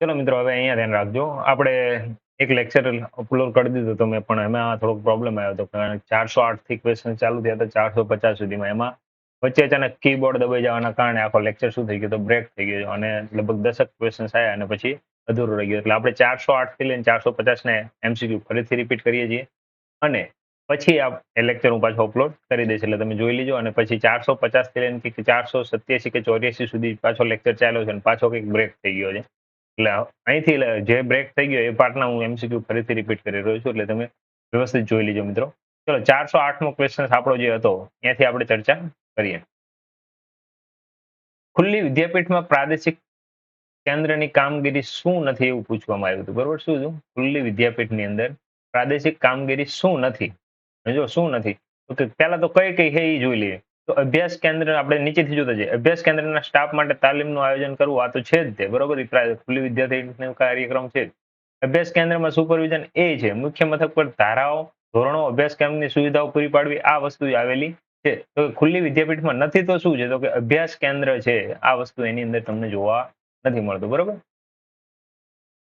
ચલો મિત્રો, હવે અહીંયા ધ્યાન રાખજો. આપણે એક લેક્ચર અપલોડ કરી દીધો તો મેં, પણ એમાં થોડોક પ્રોબ્લેમ આવ્યો હતો. કારણ 408 થી ક્વેશ્ચન ચાલુ થયા હતા 450 સુધીમાં. એમાં વચ્ચે અચાનક કીબોર્ડ દબાઈ જવાના કારણે આખો લેક્ચર શું થઈ ગયો તો બ્રેક થઈ ગયો અને લગભગ 10 ક્વેશ્ચન આવ્યા અને પછી અધૂરો રહી ગયો. એટલે આપણે 408 થી લઈને 450 ને એમસીક્યુ ફરીથી રિપીટ કરીએ છીએ અને પછી આ એ લેક્ચર હું પાછો અપલોડ કરી દઈશ, એટલે તમે જોઈ લેજો. અને પછી 450 થી લઈને કંઈક 487 કે 84 સુધી પાછો લેક્ચર ચાલ્યો છે અને પાછો કંઈક બ્રેક થઈ ગયો છે. એટલે અહીંથી જે બ્રેક થઈ ગયો એ પાર્ટના હું એમસીક્યુ ફરીથી રિપીટ કરી રહ્યો છું, એટલે તમે વ્યવસ્થિત જોઈ લેજો મિત્રો. ચલો, 408મો ક્વેશ્ચન આપણો જે હતો ત્યાંથી આપણે ચર્ચા કરીએ. ખુલ્લી વિદ્યાપીઠમાં પ્રાદેશિક કેન્દ્રની કામગીરી શું નથી એવું પૂછવામાં આવ્યું હતું. બરોબર, શું હતું? ખુલ્લી વિદ્યાપીઠની અંદર પ્રાદેશિક કામગીરી શું નથી. જો શું નથી તો પહેલા તો કઈ કઈ છે એ જોઈ લઈએ. તો અભ્યાસ કેન્દ્ર આપણે નીચેથી જોતા જઈએ. અભ્યાસ કેન્દ્રના સ્ટાફ માટે તાલીમનું આયોજન કરવું, આ તો છે જ તે. બરોબર, ખુલ્લી વિદ્યાર્થી કાર્યક્રમ છે. અભ્યાસ કેન્દ્રમાં સુપરવિઝન એ છે. મુખ્ય મથક પર ધારાઓ, ધોરણો, અભ્યાસ કેન્દ્રની સુવિધાઓ પૂરી પાડવી, આ વસ્તુ આવેલી છે. તો ખુલ્લી વિદ્યાપીઠમાં નથી તો શું છે? તો કે અભ્યાસ કેન્દ્ર છે. આ વસ્તુ એની અંદર તમને જોવા નથી મળતું. બરોબર,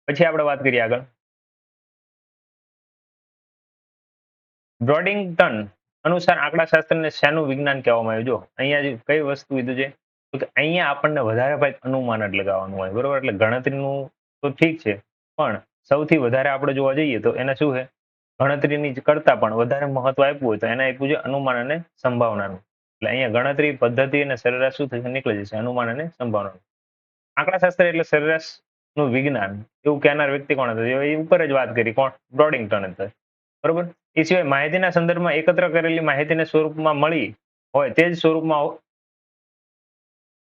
પછી આપણે વાત કરીએ આગળ. બ્રોડિંગ્ટન અનુસાર આંકડાશાસ્ત્રને શેનું વિજ્ઞાન કહેવામાં આવ્યું? જો અહીંયા કઈ વસ્તુ કીધું છે તો કે અહીંયા આપણને વધારે ભાઈ અનુમાન જ લગાવવાનું હોય. બરોબર, એટલે ગણતરીનું તો ઠીક છે, પણ સૌથી વધારે આપણે જોવા જઈએ તો એને શું છે, ગણતરીની કરતા પણ વધારે મહત્વ આપ્યું હોય તો એને આપ્યું છે અનુમાન અને સંભાવનાનું. એટલે અહીંયા ગણતરી પદ્ધતિ અને સરેરાશ શું થશે, નીકળી જશે, અનુમાન અને સંભાવના. આંકડાશાસ્ત્ર એટલે સરેરાશ નું વિજ્ઞાન એવું કહેનાર વ્યક્તિ કોણ હતો? એ ઉપર જ વાત કરી, કોણ? બ્રોડિંગ્ટન હતો. બરોબર, એ સિવાય માહિતીના સંદર્ભમાં એકત્ર કરેલી માહિતીને સ્વરૂપમાં મળી હોય તે જ સ્વરૂપમાં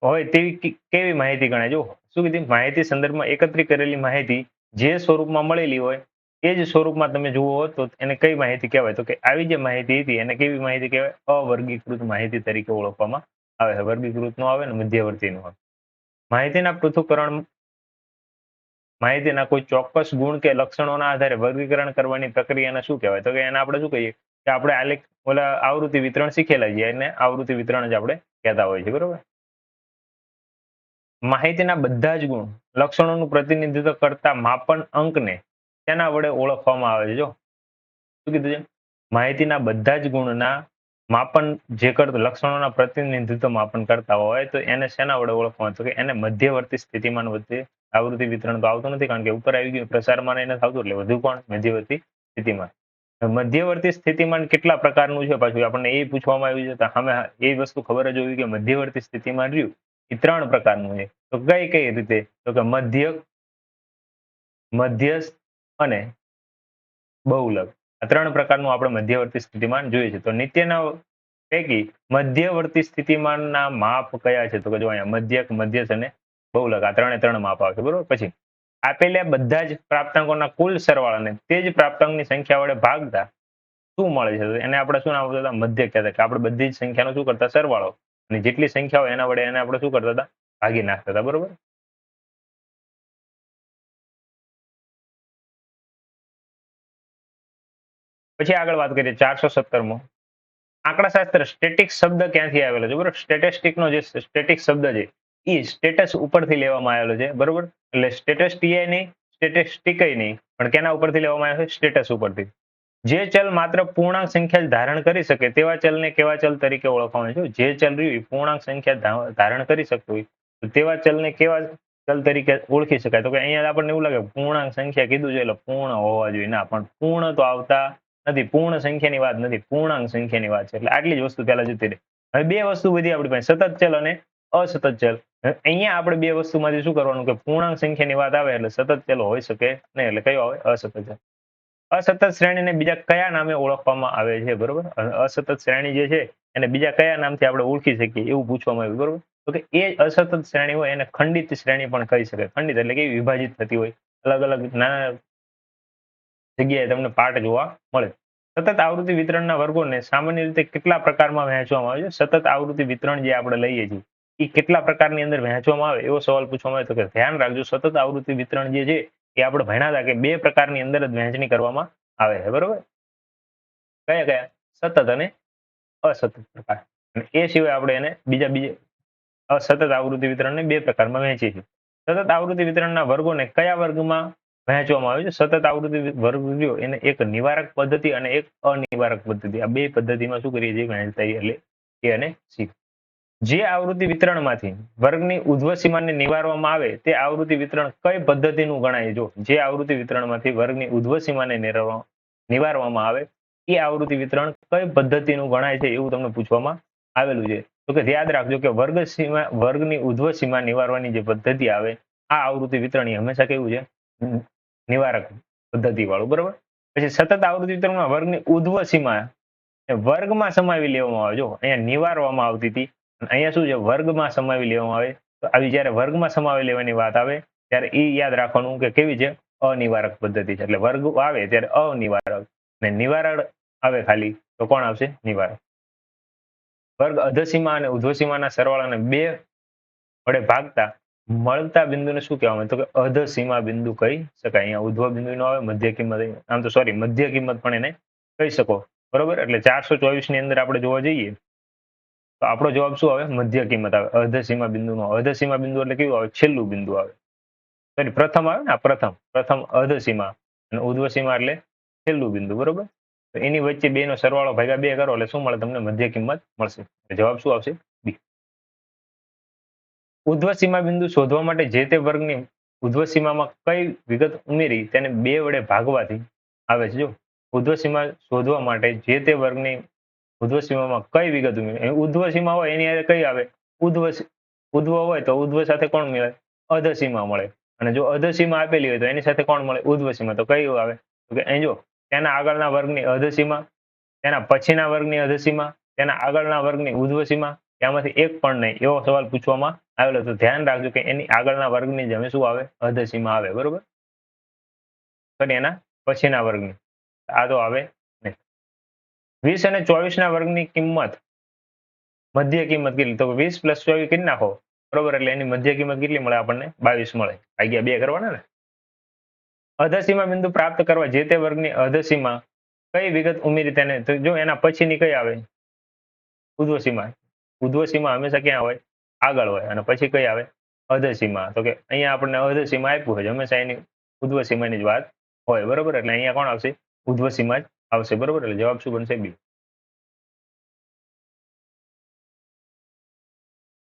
હોય તેવી કેવી માહિતી ગણાય? જો શું કીધું, માહિતી સંદર્ભમાં એકત્રિત કરેલી માહિતી જે સ્વરૂપમાં મળેલી હોય એ જ સ્વરૂપમાં તમે જુઓ તો એને કઈ માહિતી કહેવાય? તો કે આવી જે માહિતી હતી એને કેવી માહિતી કહેવાય? અવર્ગીકૃત માહિતી તરીકે ઓળખવામાં આવે છે. વર્ગીકૃત નો આવે ને મધ્યવર્તી નો આવે. માહિતીના પૃથ્થકરણ, માહિતીના કોઈ ચોક્કસ ગુણ કે લક્ષણોના આધારે વર્ગીકરણ કરવાની પ્રક્રિયાને શું કહેવાય? તો કે એને આપણે શું કહીએ કે આપણે આલેખ ઓલા આવૃત્તિ વિતરણ શીખેલા છીએ, એને આવૃત્તિ વિતરણ જ આપણે કહેતા હોઈએ છીએ. બરોબર, માહિતીના બધા જ ગુણ લક્ષણોનું પ્રતિનિધિત્વ કરતા માપન અંકને તેના વડે ઓળખવામાં આવે છે. જો શું કીધું છે, માહિતીના બધા જ ગુણના માપન જે કરતા લક્ષણોના પ્રતિનિધિત્વ માપન કરતા હોય તો એને શેના વડે ઓળખવામાં? તો કે એને મધ્યવર્તી સ્થિતિમાન વચ્ચે આવૃત્તિ વિતરણ તો આવતું નથી, કારણ કે ઉપર આવી ગયું પ્રસારમાં એને થતું, એટલે વધુ કોણ? મધ્યવર્તી સ્થિતિમાન. મધ્યવર્તી સ્થિતિમાન કેટલા પ્રકારનું છે પાછું આપણને એ પૂછવામાં આવ્યું છે. તો અમે એ વસ્તુ ખબર જ હોવી કે મધ્યવર્તી સ્થિતિમાન રહ્યું એ 3 પ્રકારનું છે. તો કઈ કઈ રીતે? તો કે મધ્ય, મધ્યસ્થ અને બહુલક. આ 3 પ્રકારનું આપણે મધ્યવર્તી સ્થિતિમાન જોઈએ છે. તો નીચેના પૈકી મધ્યવર્તી સ્થિતિમાનના માપ કયા છે? તો કે જો અહીંયા મધ્યક, મધ્યસ્થ અને બહુલક, આ 3 માપ આવશે. બરોબર, પછી આપેલા બધા જ પ્રાપ્તાંકોના કુલ સરવાળાને તે જ પ્રાપ્તાંકની સંખ્યા વડે ભાગતા શું મળે છે? એને આપણે શું નામ આપતા હતા? મધ્યક કહેતા. કે આપણે બધી જ સંખ્યાનો શું કરતા? સરવાળો, અને જેટલી સંખ્યા હોય એના વડે એને આપણે શું કરતા હતા? ભાગી નાખતા હતા. બરોબર, પછી આગળ વાત કરીએ 417મો. આંકડાશાસ્ત્ર સ્ટેટિક શબ્દ ક્યાંથી આવેલો છે? બરોબર, સ્ટેટિસ્ટિકનો જે સ્ટેટિક શબ્દ છે એ સ્ટેટસ ઉપરથી લેવામાં આવેલો છે. બરોબર, એટલે સ્ટેટસ્ટીય નહીં, સ્ટેટિસ્ટિક નહીં, પણ કેના ઉપરથી લેવામાં આવ્યો છે? સ્ટેટસ ઉપરથી. જે ચલ માત્ર પૂર્ણાંક સંખ્યા જ ધારણ કરી શકે તેવા ચલને કેવા ચલ તરીકે ઓળખવામાં આવે છે? જે ચલ રહ્યું એ પૂર્ણાંક સંખ્યા ધારણ કરી શકતું હોય તો તેવા ચલને કેવા ચલ તરીકે ઓળખી શકાય? તો કે અહીંયા આપણને એવું લાગે પૂર્ણાંક સંખ્યા કીધું છે એટલે પૂર્ણ હોવા જોઈએ. ના, પણ પૂર્ણ તો આવતા નથી. પૂર્ણ સંખ્યાની વાત નથી, પૂર્ણાંક સંખ્યાની વાત છે. એટલે આટલી જ વસ્તુ પહેલા જતી રહી. હવે બે વસ્તુ બધી આપણી પાસે, સતત ચલ અને અસતત ચલ. અહીંયા આપણે બે વસ્તુમાંથી શું કરવાનું કે પૂર્ણાંક સંખ્યાની વાત આવે એટલે સતત ચલો હોઈ શકે નહીં, એટલે કયો આવે? અસતત ચલ. અસતત શ્રેણીને બીજા કયા નામે ઓળખવામાં આવે છે? બરોબર, અસતત શ્રેણી જે છે એને બીજા કયા નામથી આપણે ઓળખી શકીએ એવું પૂછવામાં આવ્યું. બરોબર, તો કે એ અસતત શ્રેણી હોય એને ખંડિત શ્રેણી પણ કહી શકાય. ખંડિત એટલે કે વિભાજિત થતી હોય, અલગ અલગ નાના જગ્યાએ તમને પાર્ટ જોવા મળે. સતત આવૃત્તિ વિતરણના વર્ગોને સામાન્ય રીતે કેટલા પ્રકારમાં વહેંચવામાં આવે છે? સતત આવૃત્તિ વિતરણ જે આપણે લઈએ છીએ એ કેટલા પ્રકારની અંદર વહેંચવામાં આવે એવો સવાલ પૂછવામાં આવે. તો કે ધ્યાન રાખજો, સતત આવૃત્તિ વિતરણ જે છે એ આપણે ભણ્યા હતા કે 2 પ્રકારની અંદર જ વહેંચણી કરવામાં આવે છે. બરોબર, કયા કયા? સતત અને અસતત પ્રકાર. અને એ સિવાય આપણે એને બીજા અસતત આવૃત્તિ વિતરણને 2 પ્રકારમાં વહેંચીએ છીએ. સતત આવૃત્તિ વિતરણના વર્ગોને કયા વર્ગમાં વહેંચવામાં આવે છે? સતત આવૃત્તિ વર્ગ રહ્યો એને એક નિવારક પદ્ધતિ અને એક અનિવારક પદ્ધતિ, આ બે પદ્ધતિમાં શું કરીએ છીએ વહેંચતા એટલે એ અને સી. જે આવૃત્તિ વિતરણમાંથી વર્ગની ઉર્ધ્વ સીમાને નિવારવામાં આવે તે આવૃત્તિ વિતરણ કઈ પદ્ધતિનું ગણાય? જો જે આવૃત્તિ વિતરણમાંથી વર્ગની ઉર્ધ્વ સીમાને નિવારવામાં આવે એ આવૃત્તિ વિતરણ કઈ પદ્ધતિનું ગણાય છે એવું તમને પૂછવામાં આવેલું છે. તો કે યાદ રાખજો કે વર્ગની ઉર્ધ્વ સીમા નિવારવાની જે પદ્ધતિ આવે આ આવૃત્તિ વિતરણી હંમેશા કેવું છે? નિવારક પદ્ધતિ વાળું, બરોબર. પછી સતત આવૃત્તિ વિતરણમાં વર્ગની ઉર્ધ્વ સીમા વર્ગમાં સમાવી લેવામાં આવે. જો અહીંયા નિવારવામાં આવતી હતી, અહીંયા શું છે? વર્ગમાં સમાવી લેવામાં આવે. તો આવી જ્યારે વર્ગમાં સમાવી લેવાની વાત આવે ત્યારે એ યાદ રાખવાનું કે કેવી છે? અનિવારક પદ્ધતિ છે. એટલે વર્ગ આવે ત્યારે અનિવારક ને નિવારક આવે ખાલી તો કોણ આવશે? નિવારક. વર્ગ અધસીમા અને ઉર્ધ્વસીમાના સરવાળાને બે વડે ભાગતા મળતા બિંદુને શું કહેવામાં આવે? તો કે અધસીમા બિંદુ કહી શકાય. અહીંયા ઉર્ધ્વ બિંદુ નો આવે, મધ્ય કિંમત, આમ તો સોરી મધ્ય કિંમત પણ એને કહી શકો, બરોબર. એટલે 424 ની અંદર આપણે જોવા જઈએ તો આપણો જવાબ શું આવે? મધ્ય કિંમત આવે. અધસીમા બિંદુ નો અધસીમા બિંદુ એટલે કેવું આવે? છેલ્લું બિંદુ આવે. સોરી પ્રથમ આવે ને, પ્રથમ અધસીમા અને ઉર્ધ્વસીમા એટલે છેલ્લું બિંદુ, બરોબર. તો એની વચ્ચે બે નો સરવાળો ભાગ્યા 2 કરો એટલે શું મળે? તમને મધ્ય કિંમત મળશે. જવાબ શું આવશે? બી. ઉર્ધ્વ સીમા બિંદુ શોધવા માટે જે તે વર્ગની ઉર્ધ્વ સીમામાં કઈ વિગત ઉમેરી તેને 2 વડે ભાગવાથી આવે છે. જો ઉર્ધ્વ સીમા શોધવા માટે જે તે વર્ગની ઉર્ધ્વ સીમામાં કઈ વિગત ઉમેરી, ઉર્ધ્વ સીમા હોય એની હારે કઈ આવે? ઉર્ધ્વ હોય તો ઉર્ધ્વ સાથે કોણ મળે? અધસીમા મળે. અને જો અધસીમા આપેલી હોય તો એની સાથે કોણ મળે? ઉર્ધ્વ સીમા. તો કઈ આવે? તો કે અહીં જો તેના આગળના વર્ગની અધસીમા, તેના પછીના વર્ગની અધસીમા, તેના આગળના વર્ગની ઉર્ધ્વ સીમા, ત્યાંમાંથી એક પણ નહીં એવો સવાલ પૂછવામાં આવેલો. તો ધ્યાન રાખજો કે એની આગળના વર્ગની જમે શું આવે? અધસીમા આવે, બરોબર. પણ એના પછીના વર્ગની આ તો આવે નહીં. 20 અને 24 ના વર્ગની કિંમત મધ્ય કિંમત કેટલી? તો 20 + 24 કરી નાખો, બરોબર. એટલે એની મધ્ય કિંમત કેટલી મળે? આપણને 22 મળે. ભાગ્યા 2 કરવાના ને. અધસીમા બિંદુ પ્રાપ્ત કરવા જે તે વર્ગની અધસીમા કઈ વિગત ઉમેરી તેને, તો જો એના પછીની કઈ આવે? ઉર્ધ્વ સીમા. ઉર્ધ્વ સીમા હંમેશા ક્યાં હોય? આગળ હોય. અને પછી કઈ આવે? અધસીમા. તો કે અહીંયા આપણને અધસીમા આપ્યું હોય હંમેશા એની ઉર્ધ્વ સીમાની જ વાત હોય, બરોબર. એટલે અહીંયા કોણ આવશે? ઉર્ધ્વ સીમા જ આવશે, બરોબર. એટલે જવાબ શું બનશે? બી.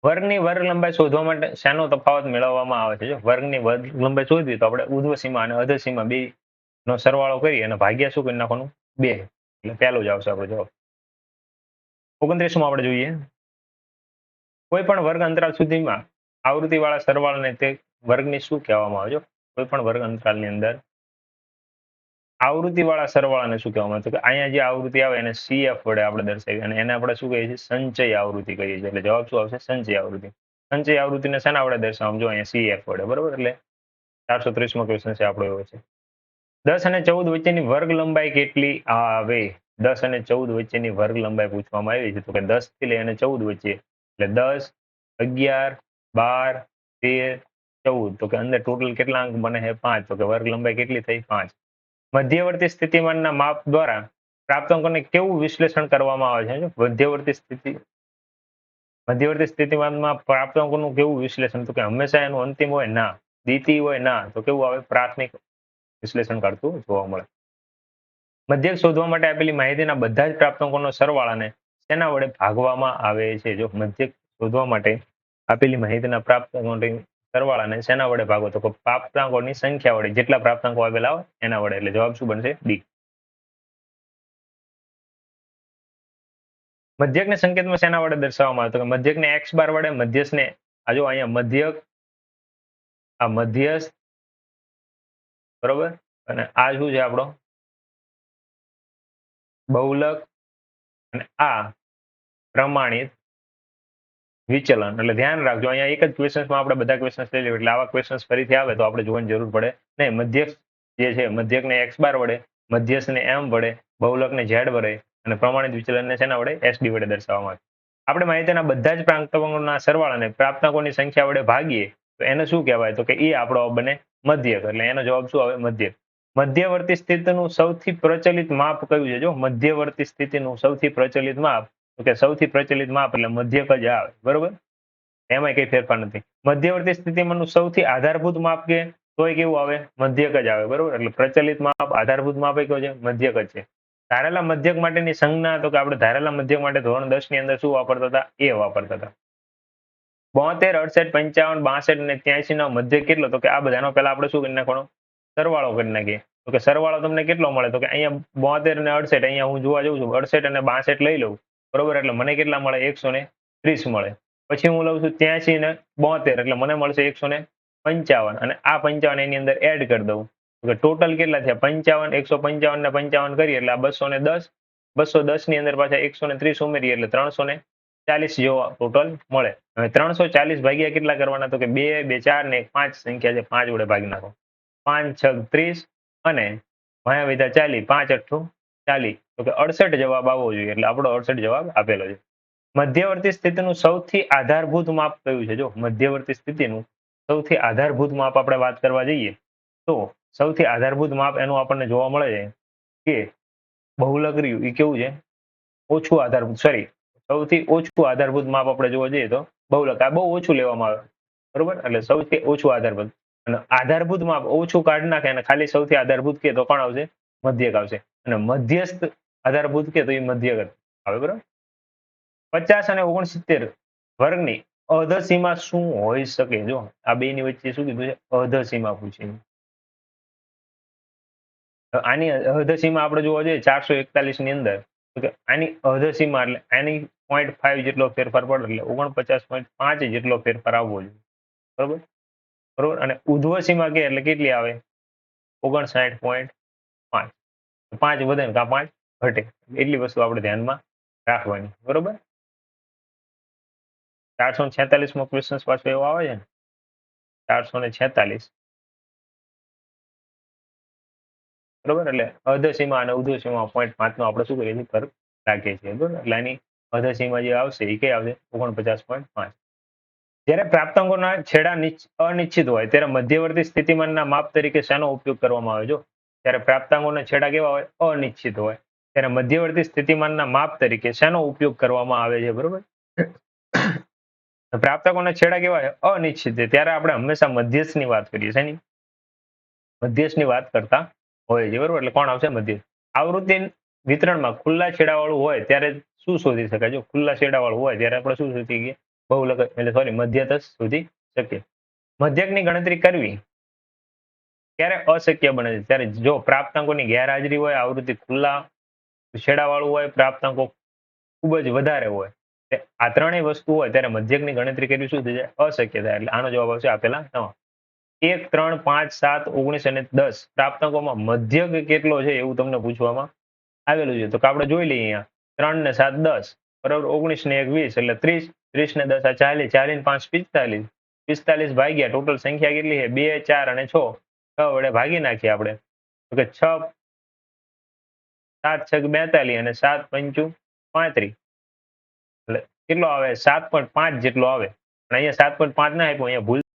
વર્ગની વર્ગ લંબાઈ શોધવા માટે શાનો તફાવત મેળવવામાં આવે છે? જો વર્ગની વર્ગ લંબાઈ શોધવી તો આપણે ઉર્ધ્વ સીમા અને અધસીમા બે નો સરવાળો કરી અને ભાગ્યા શું કરી નાખવાનું? 2. એટલે પહેલું જ આવશે આપણો જવાબ. 29 આપણે જોઈએ. કોઈ પણ વર્ગ અંતરાલ સુધીમાં આવૃત્તિ વાળા સરવાળાને તે વર્ગની શું કહેવામાં આવે? કોઈ પણ વર્ગ અંતરાલની અંદર આવૃત્તિ વાળા સરવાળાને શું કહેવામાં આવે? તો કે અહીંયા જે આવૃત્તિ આવે એને CF વડે આપણે દર્શાવીએ અને એને આપણે શું કહીએ છીએ? સંચય આવૃત્તિ કહીએ છીએ. એટલે જવાબ શું આવશે? સંચય આવૃત્તિ. સંચય આવૃત્તિને શાના વડે દર્શાવવામાં? જો અહીંયા CF વડે, બરોબર. એટલે 430મો ક્વેશ્ચન છે આપણો એવો છે. 10 અને 14 વચ્ચેની વર્ગ લંબાઈ કેટલી આવે? 10 અને 14 વચ્ચેની વર્ગ લંબાઈ પૂછવામાં આવી છે. તો કે 10 થી લઈ અને 14 વચ્ચે એટલે 10, 11, 12, 13, 14. તો કે અંદર ટોટલ કેટલા અંક બને છે? 5. તો કે વર્ગ લંબાઈ કેટલી થઈ? 5. મધ્યવર્તી સ્થિતિમાનના માપ દ્વારા પ્રાપ્તાંકોને કેવું વિશ્લેષણ કરવામાં આવે છે? મધ્યવર્તી સ્થિતિમાનમાં પ્રાપ્તાંકોનું કેવું વિશ્લેષણ? તો કે હંમેશા એનું અંતિમ હોય ના, દ્વિતીય હોય ના, તો કેવું આવે? પ્રાથમિક વિશ્લેષણ કરતું જોવા મળે. મધ્યક શોધવા માટે આપેલી માહિતીના બધા જ પ્રાપ્તાંકોનો સરવાળાને તેના વડે ભાગવામાં આવે છે. જો મધ્યક શોધવા માટે આપેલી માહિતીના પ્રાપ્તાંકોની સરવાળાને શેના વડે ભાગો? તો કે પ્રાપ્તાંકોની સંખ્યા વડે, જેટલા પ્રાપ્તાંકો આવેલા હોય એના વડે. એટલે જવાબ શું બનશે? ડી. મધ્યકને સંકેતમાં શેના વડે દર્શાવવામાં આવે? તો કે મધ્યકને x બાર વડે, મધ્યસ્થને આ જો અહીંયા મધ્યક, આ મધ્યસ્થ, બરોબર. અને આ શું છે આપણો? બહુલક. અને આ પ્રમાણિત વિચલન. એટલે ધ્યાન રાખજો અહીંયા એક જ ક્વેશ્ચનમાં આપણે બધા ક્વેશ્ચન્સ લઈ લઈએ એટલે આવા ક્વેશ્ચન્સ ફરીથી આવે તો આપણે જોવાની જરૂર પડે નહીં. મધ્યક જે છે મધ્યકને x બાર વડે, મધ્યસ્થને m વડે, બહુલકને z વડે અને પ્રમાણિત વિચલનને શેના વડે? SD વડે દર્શાવવામાં આવે. આપણે માહિતીના બધા જ પ્રાપ્તાંકોના સરવાળાને પ્રાપ્તાંકોની સંખ્યા વડે ભાગીએ તો એને શું કહેવાય? તો કે એ આપણો બને મધ્યક. એટલે એનો જવાબ શું આવે? મધ્યક. મધ્યવર્તી સ્થિતિનું સૌથી પ્રચલિત માપ કયું છે? જો મધ્યવર્તી સ્થિતિનું સૌથી પ્રચલિત માપ, તો કે સૌથી પ્રચલિત માપ એટલે મધ્યક જ આવે, બરોબર. એમાંય કઈ ફેરફાર નથી. મધ્યવર્તી સ્થિતિમાનનું સૌથી આધારભૂત માપ કે તોય કેવું આવે? મધ્યક જ આવે, બરોબર? એટલે પ્રચલિત માપ, આધારભૂત માપ એ કયો છે? મધ્યક જ છે. ધારેલા મધ્યક માટેની સંજ્ઞા, તો કે આપણે ધારેલા મધ્યક માટે ધોરણ 10 ની અંદર શું વાપરતા હતા? એ વાપરતા હતા. 72, 68, 55, 62 અને 83 નો મધ્યક કેટલો? તો કે આ બધાનો પહેલા આપણે શું કરી નાખવાનો? સરવાળો કરી નાખીએ. તો કે સરવાળો તમને કેટલો મળે? તો કે અહીંયા 72 અને 68, અહીંયા હું જોવા જઉં છું 68 અને 62 લઈ લઉં, બરોબર? એટલે મને કેટલા મળે? 130 મળે. પછી હું લઉં છું 83 ને 72, એટલે મને મળશે 155, અને આ 55 એની અંદર એડ કરી દઉં. તો ટોટલ કેટલા થયા? 55, 155 ને 55 કરીએ એટલે આ 210. 210 ની અંદર પાછા 130 ઉમેરીએ એટલે 340 જેવો ટોટલ મળે. હવે 340 ભાગ્યા કેટલા કરવાના? તો કે 2, 2, 4 ને 5 સંખ્યા છે, 5 વડે ભાગી નાખો. 5, 6, 30 અને વાયા વધ્યા 40, 5, 8, 40. તો કે 68 જવાબ આવવો જોઈએ, એટલે આપણો 68 જવાબ આપેલો છે. મધ્યવર્તી સ્થિતિનું સૌથી આધારભૂત માપ કયું છે? જો મધ્યવર્તી સ્થિતિનું સૌથી આધારભૂત માપ આપણે વાત કરવા જઈએ તો સૌથી આધારભૂત માપ એનું આપણને જોવા મળે છે કે બહુલક રહ્યું એ કેવું છે? ઓછું આધારભૂત, સોરી, સૌથી ઓછું આધારભૂત માપ આપણે જોવા જઈએ તો બહુલક. આ બહુ ઓછું લેવામાં આવે, બરોબર? એટલે સૌથી ઓછું આધારભૂત, અને આધારભૂત માપ ઓછું કાઢી નાખે અને ખાલી સૌથી આધારભૂત કે તો કોણ આવશે? મધ્યક આવશે. અને મધ્યસ્થ આધારભૂત કે તો એ મધ્યક આવે, બરોબર? 50 અને 69 વર્ગની અધસીમા શું હોઈ શકે? જો આ બેની વચ્ચે શું કીધું છે? અધસીમા પૂછી. આની અધસીમા આપણે જોવા જઈએ 441 ની અંદર, તો કે આની અધસીમા એટલે આની 0.5 જેટલો ફેરફાર પડે, એટલે 49.5 જેટલો ફેરફાર આવવો જોઈએ, બરોબર? બરોબર. અને ઉધ્વસીમા કે એટલે કેટલી આવે? 59.5. 5 વધે ને કા 5 ઘટે, એટલી વસ્તુ આપણે ધ્યાનમાં રાખવાની, બરોબર? 446 ક્વેશ્ચન પાછો એવો આવે છે ને, 446, બરોબર? એટલે અધસીમા અને ઉધ્વસીમા 0.5 નો આપણે શું કરીએ છીએ? ફરક રાખીએ છીએ, બરોબર? એટલે આની અધસીમા જે આવશે એ કઈ આવશે? 49.5. જ્યારે પ્રાપ્તાંકોના છેડા અનિશ્ચિત હોય ત્યારે મધ્યવર્તી સ્થિતિમાનના માપ તરીકે શાનો ઉપયોગ કરવામાં આવે? જો ત્યારે પ્રાપ્તાંકોના છેડા કેવા હોય? અનિશ્ચિત હોય ત્યારે મધ્યવર્તી સ્થિતિમાનના માપ તરીકે શાનો ઉપયોગ કરવામાં આવે છે, બરોબર? પ્રાપ્તાંકોના છેડા કેવા છે? અનિશ્ચિત છે ત્યારે આપણે હંમેશા મધ્યસ્થની વાત કરીએ છીએ. મધ્યસ્થની વાત કરતા હોય છે, બરોબર? એટલે કોણ આવશે? મધ્યસ્થ. આવૃત્તિ વિતરણમાં ખુલ્લા છેડાવાળું હોય ત્યારે શું શોધી શકાય? જો ખુલ્લા છેડાવાળું હોય ત્યારે આપણે શું શોધી શકીએ? બહુલક, એટલે સોરી, મધ્યક જ શોધી શકીએ. મધ્યકની ગણતરી કરવી ક્યારે અશક્ય બને છે? ત્યારે જો પ્રાપ્તાંકોની ગેરહાજરી હોય, આવૃત્તિ ખુલ્લા છેડાવાળું હોય, પ્રાપ્તાંકો ખૂબ જ વધારે હોય, આ ત્રણેય વસ્તુ હોય ત્યારે મધ્યકની ગણતરી કરવી શું થઈ જાય? અશક્ય થાય. એટલે આનો જવાબ આવશે આપેલા તમામ. 1, 3, 5, 7, 19 અને 10 પ્રાપ્તાંકોમાં મધ્યક કેટલો છે એવું તમને પૂછવામાં આવેલું છે. તો કે આપણે જોઈ લઈએ અહીંયા 3 ને 7 10, બરાબર? 19 ને 1 20 એટલે 30, 30 ને 10 આ 40, 40 ને 5 45, 45 ભાગ્યા ટોટલ સંખ્યા કેટલી છે? 2, 4 અને 6, 6 વડે ભાગી નાખીએ આપણે. તો કે 6, 7 6 42 અને 7 5 35, એટલે કેટલો આવે? 7.5 જેટલો આવે. પણ અહીંયા 7.5 ના આપ્યો, અહીંયા ભૂલ